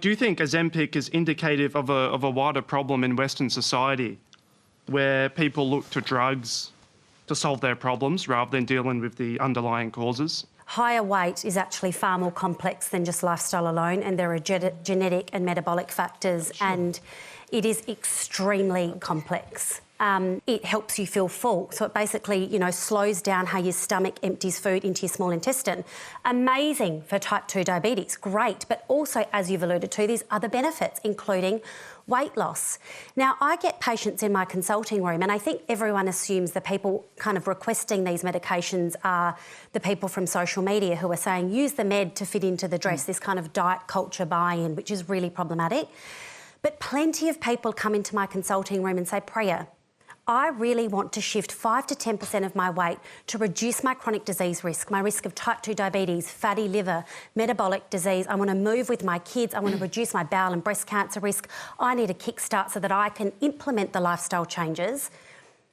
Do you think Ozempic is indicative of a wider problem in Western society where people look to drugs to solve their problems rather than dealing with the underlying causes? Higher weight is actually far more complex than just lifestyle alone, and there are genetic and metabolic factors, and it is extremely complex. It helps you feel full, so it basically, slows down how your stomach empties food into your small intestine. Amazing for type 2 diabetes, great, but also, as you've alluded to, there's other benefits, including weight loss. Now, I get patients in my consulting room, and I think everyone assumes the people kind of requesting these medications are the people from social media who are saying, use the med to fit into the dress, this kind of diet culture buy-in, which is really problematic. But plenty of people come into my consulting room and say, Priya, I really want to shift 5 to 10% of my weight to reduce my chronic disease risk, my risk of type 2 diabetes, fatty liver, metabolic disease. I want to move with my kids. I want to reduce my bowel and breast cancer risk. I need a kickstart so that I can implement the lifestyle changes.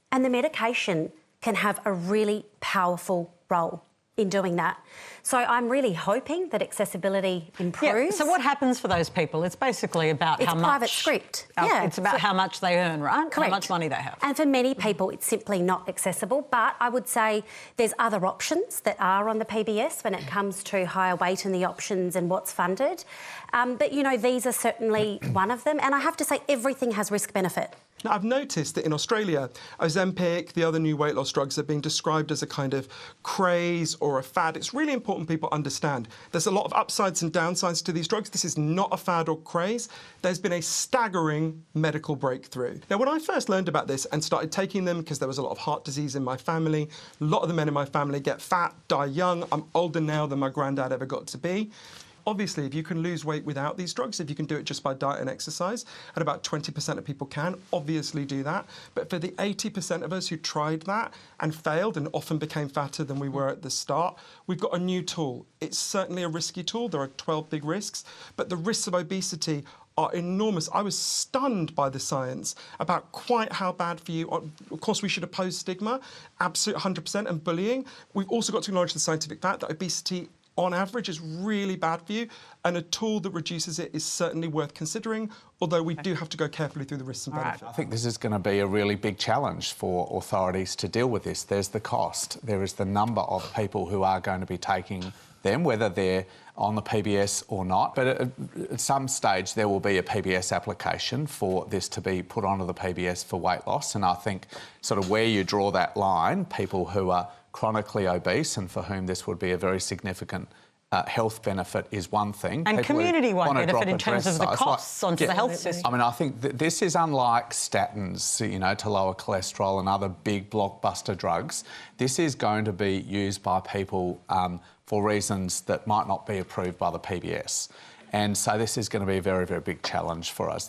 And the medication can have a really powerful role in doing that. So I'm really hoping that accessibility improves. Yeah, so what happens for those people? It's basically about how much... It's a private script. It's about how much they earn, right? Correct. How much money they have. And for many people, it's simply not accessible. But I would say there's other options that are on the PBS when it comes to higher weight and the options and what's funded. But, these are certainly one of them. And I have to say, everything has risk-benefit. Now, I've noticed that in Australia, Ozempic, the other new weight loss drugs, are being described as a kind of craze or a fad. It's really important people understand there's a lot of upsides and downsides to these drugs. This is not a fad or craze. There's been a staggering medical breakthrough. Now, when I first learned about this and started taking them, because there was a lot of heart disease in my family, a lot of the men in my family get fat, die young. I'm older now than my granddad ever got to be. Obviously, if you can lose weight without these drugs, if you can do it just by diet and exercise, and about 20% of people can, obviously do that. But for the 80% of us who tried that and failed and often became fatter than we were at the start, we've got a new tool. It's certainly a risky tool. There are 12 big risks, but the risks of obesity are enormous. I was stunned by the science about quite how bad for you. Of course, we should oppose stigma, absolute 100%, and bullying. We've also got to acknowledge the scientific fact that obesity on average is really bad for you, and a tool that reduces it is certainly worth considering, although we do have to go carefully through the risks and benefits. I think this is going to be a really big challenge for authorities to deal with this. There's the cost. There is the number of people who are going to be taking them, whether they're on the PBS or not. But at some stage, there will be a PBS application for this to be put onto the PBS for weight loss. And I think sort of where you draw that line, people who are chronically obese and for whom this would be a very significant health benefit is one thing. And people community-wide benefit in terms of the costs onto the health system. I mean, I think this is unlike statins, to lower cholesterol and other big blockbuster drugs. This is going to be used by people for reasons that might not be approved by the PBS. And so this is going to be a very, very big challenge for us.